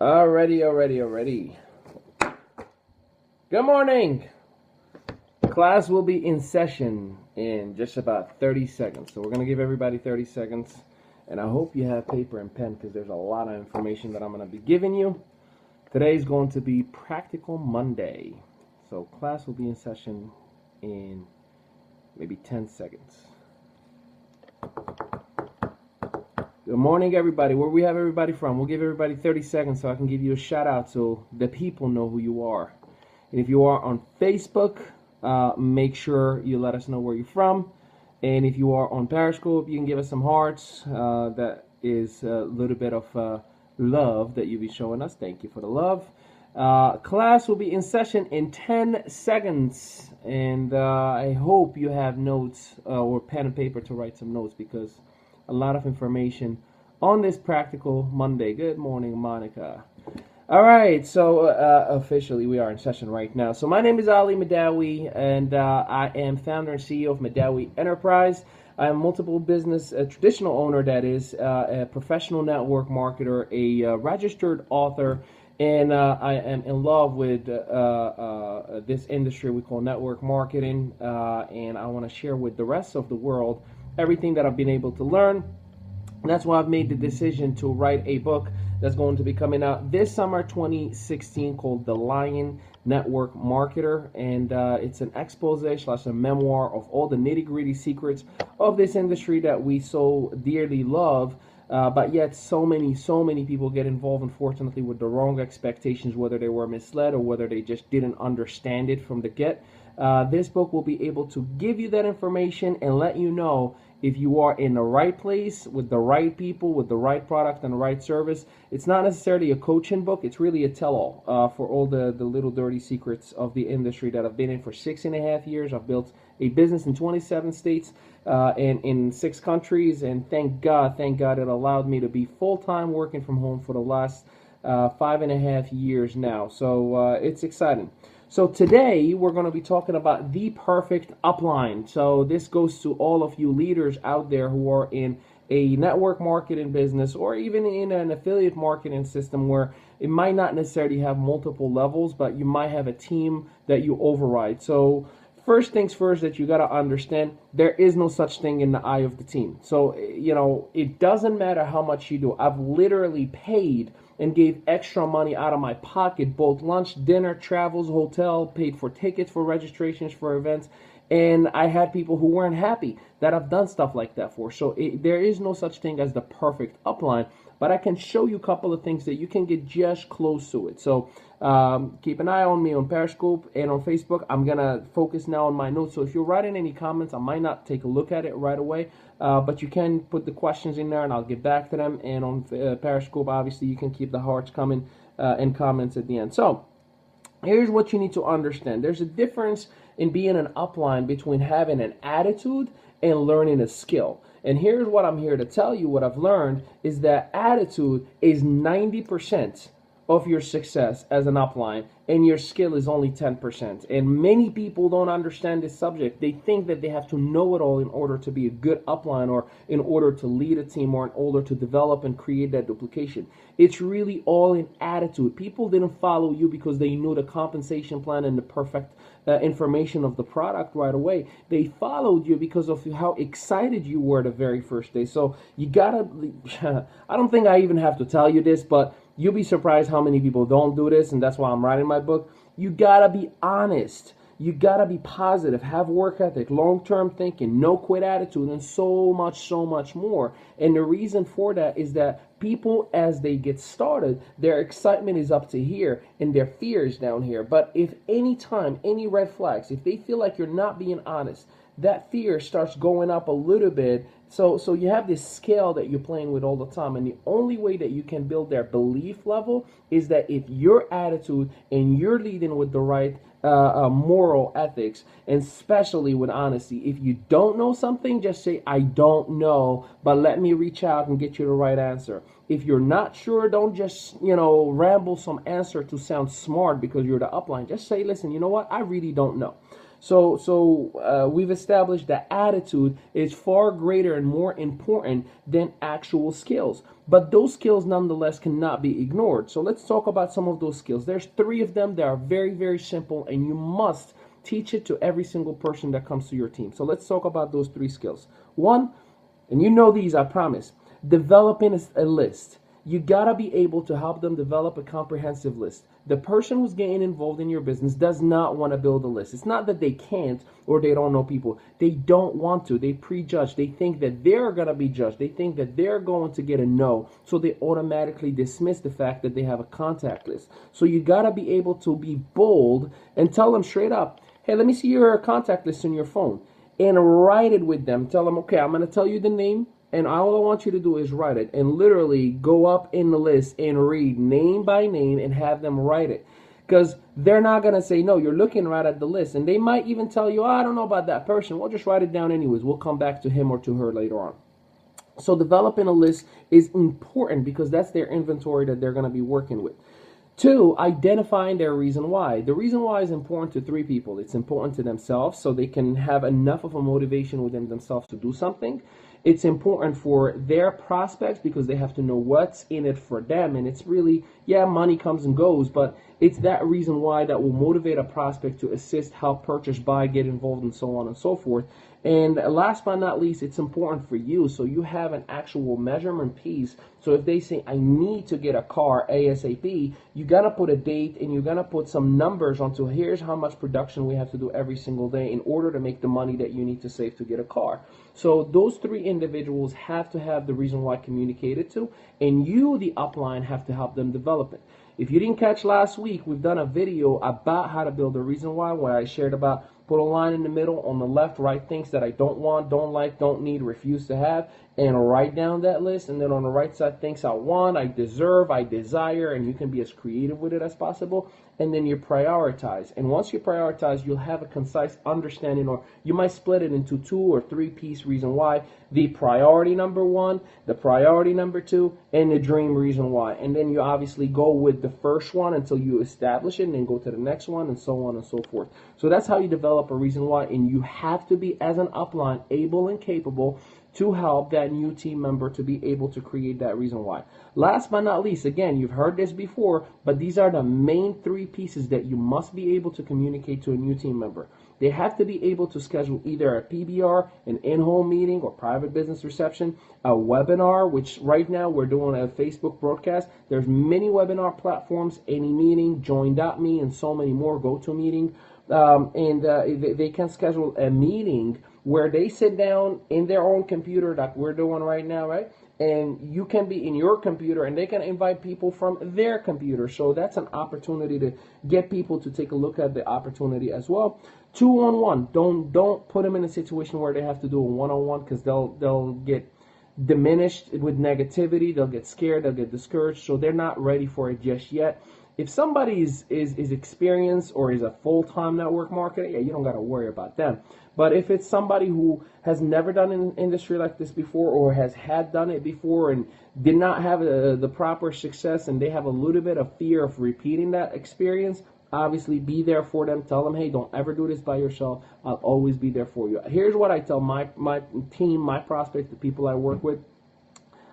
Already. Good morning. Class will be in session in just about 30 seconds. So we're going to give everybody 30 seconds. And I hope you have paper and pen because there's a lot of information that I'm going to be giving you. Today is going to be Practical Monday. So class will be in session in maybe 10 seconds. Good morning, everybody. Where we have everybody from? We'll give everybody 30 seconds so I can give you a shout out so the people know who you are. And if you are on Facebook, make sure you let us know where you're from. And if you are on Periscope, you can give us some hearts. That is a little bit of love that you'll be showing us. Thank you for the love. Class will be in session in 10 seconds. And I hope you have notes or pen and paper to write some notes because a lot of information on this Practical Monday. Good morning, Monica. All right, so officially we are in session right now. So my name is Ali Mehdaoui, and I am founder and CEO of Mehdaoui Enterprise. I am a multiple business, a traditional owner, that is, a professional network marketer, a registered author, and I am in love with this industry we call network marketing, and I want to share with the rest of the world everything that I've been able to learn. And that's why I've made the decision to write a book that's going to be coming out this summer 2016 called The Lion Network Marketer, and it's an expose / a memoir of all the nitty-gritty secrets of this industry that we so dearly love, but yet so many people get involved, unfortunately, with the wrong expectations, whether they were misled or whether they just didn't understand it from the get. This book will be able to give you that information and let you know if you are in the right place with the right people, with the right product and the right service. It's not necessarily a coaching book. It's really a tell-all for all the little dirty secrets of the industry that I've been in for 6.5 years. I've built a business in 27 states and in 6 countries. And thank God it allowed me to be full-time working from home for the last 5.5 years now. So it's exciting. So today we're going to be talking about the perfect upline. So this goes to all of you leaders out there who are in a network marketing business or even in an affiliate marketing system where it might not necessarily have multiple levels, but you might have a team that you override. So first things first that you got to understand, there is no such thing in the eye of the team. So, you know, it doesn't matter how much you do. I've literally paid and gave extra money out of my pocket, both lunch, dinner, travels, hotel, paid for tickets for registrations for events, and I had people who weren't happy that I've done stuff like that for. So there is no such thing as the perfect upline, but I can show you a couple of things that you can get just close to it. So keep an eye on me on Periscope and on Facebook. I'm going to focus now on my notes. So if you're writing any comments, I might not take a look at it right away, but you can put the questions in there and I'll get back to them. And on Periscope, obviously, you can keep the hearts coming and comments at the end. So here's what you need to understand. There's a difference in being an upline between having an attitude and learning a skill. And here's what I'm here to tell you. What I've learned is that attitude is 90% of your success as an upline, and your skill is only 10%. And many people don't understand this subject. They think that they have to know it all in order to be a good upline, or in order to lead a team, or in order to develop and create that duplication. It's really all in attitude. People didn't follow you because they knew the compensation plan and the perfect information of the product right away. They followed you because of how excited you were the very first day. So you gotta, I don't think I even have to tell you this, but you'll be surprised how many people don't do this, and that's why I'm writing my book. You gotta be honest. You gotta be positive, have work ethic, long-term thinking, no quit attitude, and so much more. And the reason for that is that people, as they get started, their excitement is up to here and their fear is down here. But if any time, any red flags, if they feel like you're not being honest, that fear starts going up a little bit. So you have this scale that you're playing with all the time, and the only way that you can build their belief level is that if your attitude and you're leading with the right moral ethics, and especially with honesty. If you don't know something, just say, I don't know, but let me reach out and get you the right answer. If you're not sure, don't just, ramble some answer to sound smart because you're the upline. Just say, listen, you know what? I really don't know. We've established that attitude is far greater and more important than actual skills. But those skills nonetheless cannot be ignored. So let's talk about some of those skills. There's 3 of them that are very, very simple, and you must teach it to every single person that comes to your team. So let's talk about those 3 skills. 1, and you know these, I promise, developing a list. You gotta be able to help them develop a comprehensive list. The person who's getting involved in your business does not want to build a list. It's not that they can't or they don't know people. They don't want to. They prejudge. They think that they're gonna be judged. They think that they're going to get a no. So they automatically dismiss the fact that they have a contact list. So you gotta be able to be bold and tell them straight up, hey, let me see your contact list on your phone. And write it with them. Tell them, okay, I'm gonna tell you the name. And all I want you to do is write it and literally go up in the list and read name by name and have them write it. Because they're not going to say, no, you're looking right at the list. And they might even tell you, oh, I don't know about that person. We'll just write it down anyways. We'll come back to him or to her later on. So developing a list is important because that's their inventory that they're going to be working with. 2, identifying their reason why. The reason why is important to 3 people. It's important to themselves so they can have enough of a motivation within themselves to do something. It's important for their prospects because they have to know what's in it for them. And it's really, yeah, money comes and goes, but it's that reason why that will motivate a prospect to assist, help, purchase, buy, get involved, and so on and so forth. And last but not least, it's important for you so you have an actual measurement piece. So if they say, I need to get a car ASAP, you got to put a date and you're going to put some numbers onto here's how much production we have to do every single day in order to make the money that you need to save to get a car. So those 3 individuals have to have the reason why communicated to, and you, the upline, have to help them develop it. If you didn't catch last week, we've done a video about how to build a reason why, where I shared about put a line in the middle. On the left, write things that I don't want, don't like, don't need, refuse to have, and write down that list. And then on the right side, things I want, I deserve, I desire, and you can be as creative with it as possible. And then you prioritize. And once you prioritize, you'll have a concise understanding, or you might split it into 2 or 3 piece reason why. The priority number 1, the priority number 2, and the dream reason why. And then you obviously go with the first one until you establish it, and then go to the next one, and so on and so forth. So that's how you develop a reason why. And you have to be, as an upline, able and capable to help that new team member to be able to create that reason why. Last but not least, again, you've heard this before, but these are the main 3 pieces that you must be able to communicate to a new team member. They have to be able to schedule either a PBR, an in-home meeting or private business reception, a webinar, which right now we're doing a Facebook broadcast. There's many webinar platforms, Any Meeting, Join.me, and so many more, GoToMeeting. They can schedule a meeting where they sit down in their own computer like we're doing right now, right? And you can be in your computer and they can invite people from their computer. So that's an opportunity to get people to take a look at the opportunity as well. 2-on-1. Don't put them in a situation where they have to do a one-on-one, because they'll get diminished with negativity. They'll get scared. They'll get discouraged. So they're not ready for it just yet. If somebody is experienced or is a full-time network marketer, yeah, you don't got to worry about them. But if it's somebody who has never done an industry like this before, or had done it before and did not have the proper success, and they have a little bit of fear of repeating that experience, obviously be there for them. Tell them, hey, don't ever do this by yourself. I'll always be there for you. Here's what I tell my team, my prospects, the people I work with.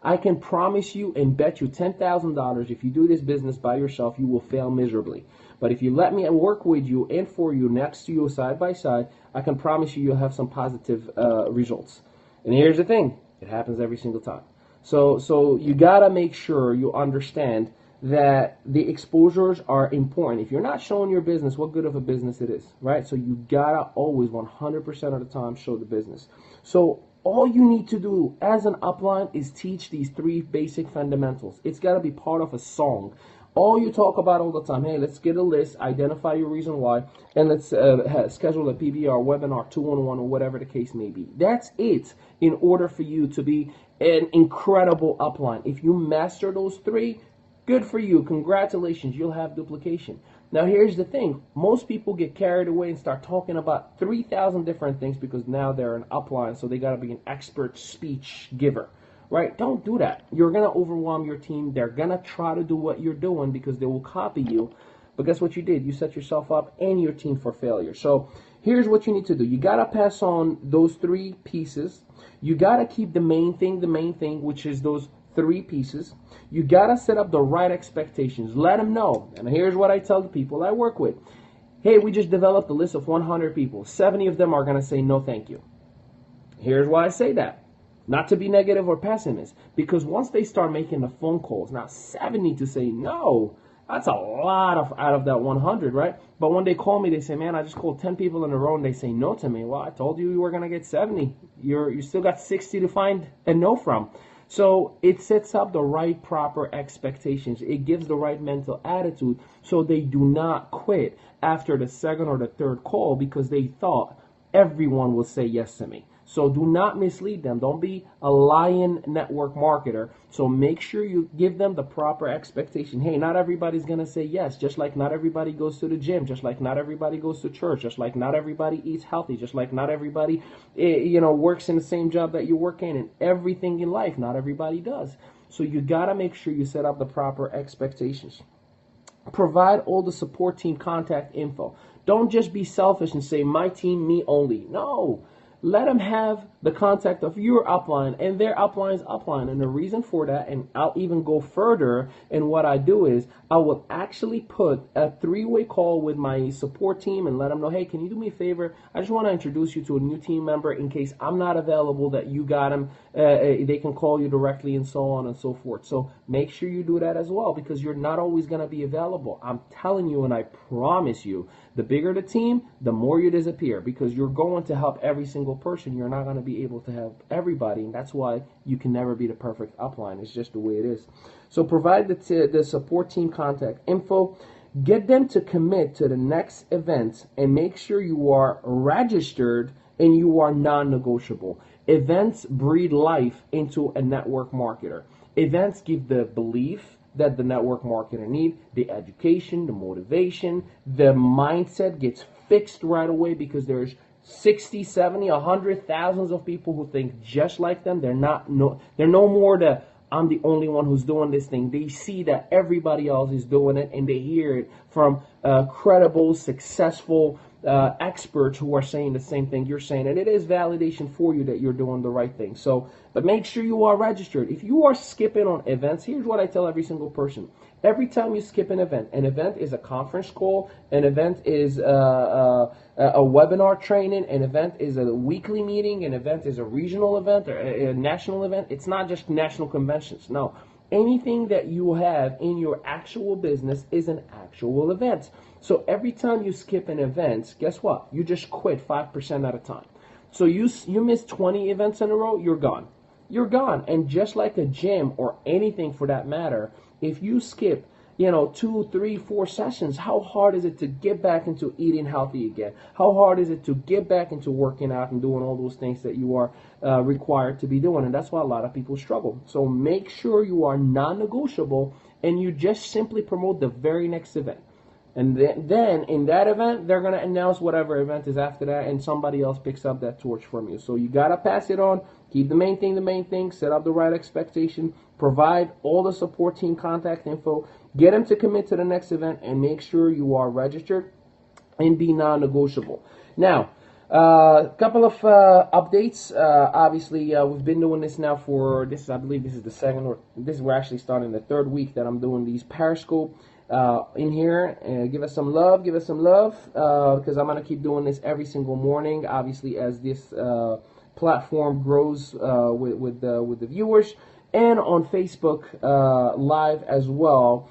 I can promise you and bet you $10,000 if you do this business by yourself, you will fail miserably. But if you let me work with you and for you, next to you, side by side, I can promise you you'll have some positive results. And here's the thing. It happens every single time. So you got to make sure you understand that the exposures are important. If you're not showing your business, what good of a business it is, right? So you got to always 100% of the time show the business. So all you need to do as an upline is teach these 3 basic fundamentals. It's got to be part of a song. All you talk about all the time, hey, let's get a list, identify your reason why, and let's schedule a PBR, webinar, 2-on-1, or whatever the case may be. That's it in order for you to be an incredible upline. If you master those 3, good for you. Congratulations, you'll have duplication. Now, here's the thing. Most people get carried away and start talking about 3,000 different things because now they're an upline, so they got to be an expert speech giver, right? Don't do that. You're going to overwhelm your team. They're going to try to do what you're doing because they will copy you. But guess what you did? You set yourself up and your team for failure. So here's what you need to do. You got to pass on those 3 pieces. You got to keep the main thing, which is those 3 pieces. You got to set up the right expectations. Let them know. And here's what I tell the people I work with. Hey, we just developed a list of 100 people. 70 of them are going to say no thank you. Here's why I say that. Not to be negative or pessimist, because once they start making the phone calls, now 70 to say no, that's a lot out of that 100, right? But when they call me, they say, man, I just called 10 people in a row and they say no to me. Well, I told you were going to get 70. You still got 60 to find a no from. So it sets up the right proper expectations. It gives the right mental attitude so they do not quit after the second or the third call because they thought everyone will say yes to me. So do not mislead them. Don't be a lying network marketer. So make sure you give them the proper expectation. Hey, not everybody's going to say yes, just like not everybody goes to the gym, just like not everybody goes to church, just like not everybody eats healthy, just like not everybody, works in the same job that you work in, and everything in life, not everybody does. So you got to make sure you set up the proper expectations. Provide all the support team contact info. Don't just be selfish and say, my team, me only. No. Let them have the contact of your upline and their upline's upline. And the reason for that, and I'll even go further, and what I do is I will actually put a 3-way call with my support team and let them know, hey, can you do me a favor? I just want to introduce you to a new team member in case I'm not available, that you got them. They can call you directly and so on and so forth. So make sure you do that as well, because you're not always going to be available. I'm telling you, and I promise you, the bigger the team, the more you disappear, because you're going to help every single person. You're not going to be able to help everybody, and that's why you can never be the perfect upline. It's just the way it is. So provide the support team contact info. Get them to commit to the next event, and make sure you are registered and you are non-negotiable. Events breed life into a network marketer. Events give the belief that the network marketer need, the education, the motivation, the mindset gets fixed right away, because there's 60, 70, 100 thousands of people who think just like them. They're no more the I'm the only one who's doing this thing. They see that everybody else is doing it, and they hear it from credible, successful experts who are saying the same thing you're saying, and it is validation for you that you're doing the right thing. So, but make sure you are registered. If you are skipping on events, here's what I tell every single person. Every time you skip an event is a conference call, an event is a webinar training, an event is a weekly meeting, an event is a regional event or a national event. It's not just national conventions. No. Anything that you have in your actual business is an actual event. So every time you skip an event, guess what? You just quit 5% at a time. So you miss 20 events in a row, you're gone. You're gone. And just like a gym or anything for that matter, if you skip 2, 3, 4 sessions, how hard is it to get back into eating healthy again? How hard is it to get back into working out and doing all those things that you are required to be doing? And that's why a lot of people struggle. So make sure you are non-negotiable, and you just simply promote the very next event. And then in that event, they're going to announce whatever event is after that, and somebody else picks up that torch from you. So you got to pass it on. Keep the main thing, set up the right expectation, provide all the support team contact info, get them to commit to the next event, and make sure you are registered and be non-negotiable. Now, a couple of updates. Obviously, we've been doing this now for, I believe this is the second, or we're actually starting the 3rd week that I'm doing these Periscope in here. Give us some love, because I'm going to keep doing this every single morning, obviously, as this platform grows with the viewers, and on Facebook live as well,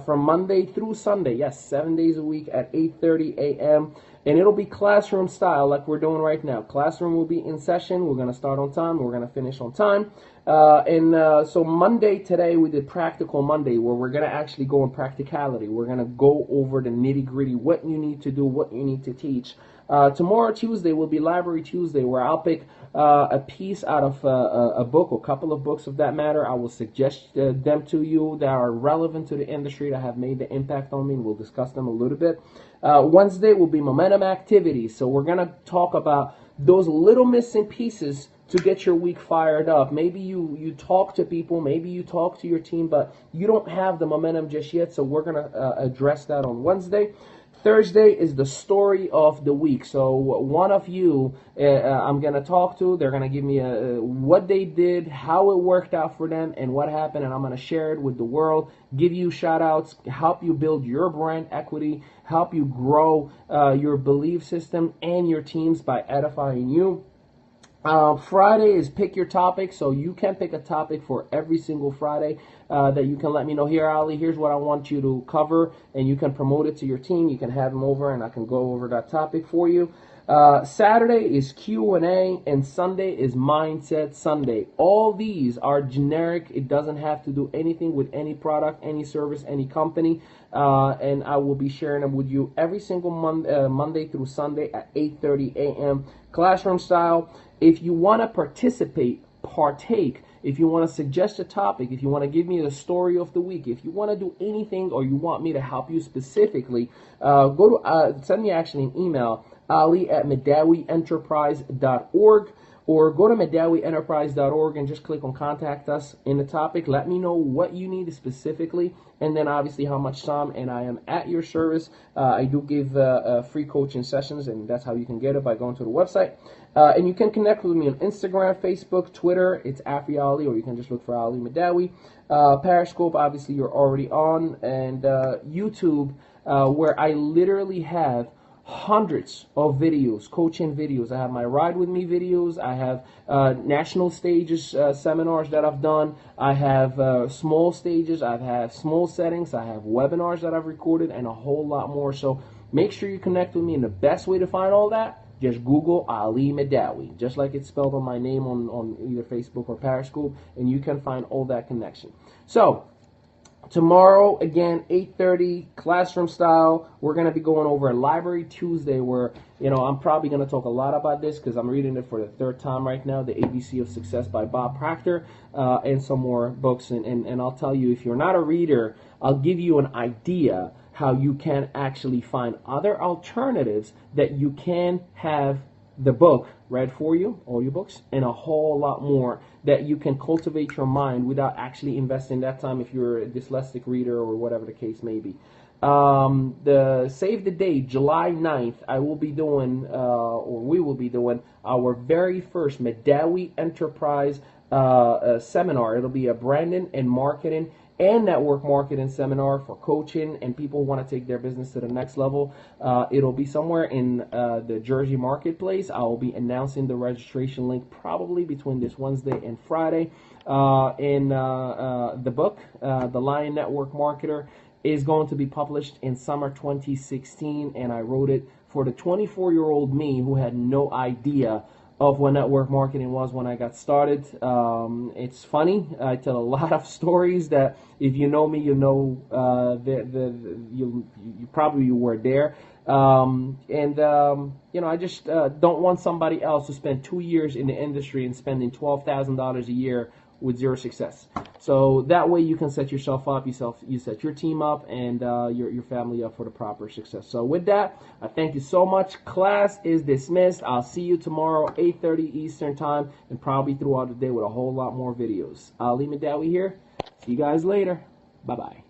from Monday through Sunday. Yes, 7 days a week at 8:30 a.m. And it'll be classroom style like we're doing right now. Classroom will be in session. We're going to start on time. We're going to finish on time. So Monday today, we did Practical Monday, where we're going to actually go in practicality. We're going to go over the nitty-gritty, what you need to do, what you need to teach. Tomorrow, Tuesday, will be Library Tuesday, where I'll pick a piece out of a book, or a couple of books of that matter. I will suggest them to you that are relevant to the industry, that have made the impact on me, and we'll discuss them a little bit. Wednesday will be Momentum Activities. So we're going to talk about those little missing pieces to get your week fired up. Maybe you talk to people, maybe you talk to your team, but you don't have the momentum just yet, so we're going to address that on Wednesday. Thursday is the story of the week. So one of you I'm going to talk to. They're going to give me what they did, how it worked out for them, and what happened. And I'm going to share it with the world, give you shout outs, help you build your brand equity, help you grow your belief system and your teams by edifying you. Friday is pick your topic, so you can pick a topic for every single Friday that you can let me know. Here, Ali, here's what I want you to cover, and you can promote it to your team. You can have them over, and I can go over that topic for you. Saturday is Q&A, and Sunday is Mindset Sunday. All these are generic. It doesn't have to do anything with any product, any service, any company, and I will be sharing them with you every single Monday through Sunday at 8:30 a.m. classroom style. If you want to partake, if you want to suggest a topic, if you want to give me the story of the week, if you want to do anything or you want me to help you specifically, go to send me actually an email, ali@mehdaouienterprise.org, or go to mehdaouienterprise.org and just click on contact us in the topic. Let me know what you need specifically, and then obviously how much time, and I am at your service. I do give free coaching sessions, and that's how you can get it, by going to the website. And you can connect with me on Instagram, Facebook, Twitter. It's AfriAli, or you can just look for Ali Mehdaoui. Periscope, obviously, you're already on. And YouTube, where I literally have hundreds of videos, coaching videos. I have my Ride With Me videos. I have national stages, seminars that I've done. I have small stages. I have small settings. I have webinars that I've recorded, and a whole lot more. So make sure you connect with me. And the best way to find all that, just Google Ali Mehdaoui, just like it's spelled on my name on either Facebook or Periscope, and you can find all that connection. So tomorrow, again, 8:30, classroom style, we're going to be going over Library Tuesday, where, you know, I'm probably going to talk a lot about this because I'm reading it for the third time right now, The ABC of Success by Bob Proctor, and some more books. And I'll tell you, if you're not a reader, I'll give you an idea how you can actually find other alternatives that you can have the book read for you, audiobooks, and a whole lot more that you can cultivate your mind without actually investing that time if you're a dyslexic reader or whatever the case may be. Save the date, July 9th, I will be doing, or we will be doing, our very first Mehdaoui Enterprise seminar. It'll be a branding and marketing and network marketing seminar for coaching and people who want to take their business to the next level. It'll be somewhere in the Jersey marketplace. I will be announcing the registration link probably between this Wednesday and Friday. The book, The Lion Network Marketer, is going to be published in summer 2016, and I wrote it for the 24-year-old me who had no idea of what network marketing was when I got started. It's funny. I tell a lot of stories that if you know me, you know you probably were there. You know, I just don't want somebody else to spend 2 years in the industry and spending $12,000 a year with zero success. So that way you can set yourself up, you set your team up, and your family up for the proper success. So with that, I thank you so much. Class is dismissed. I'll see you tomorrow, 8:30 Eastern time, and probably throughout the day with a whole lot more videos. Ali Mehdaoui here. See you guys later. Bye-bye.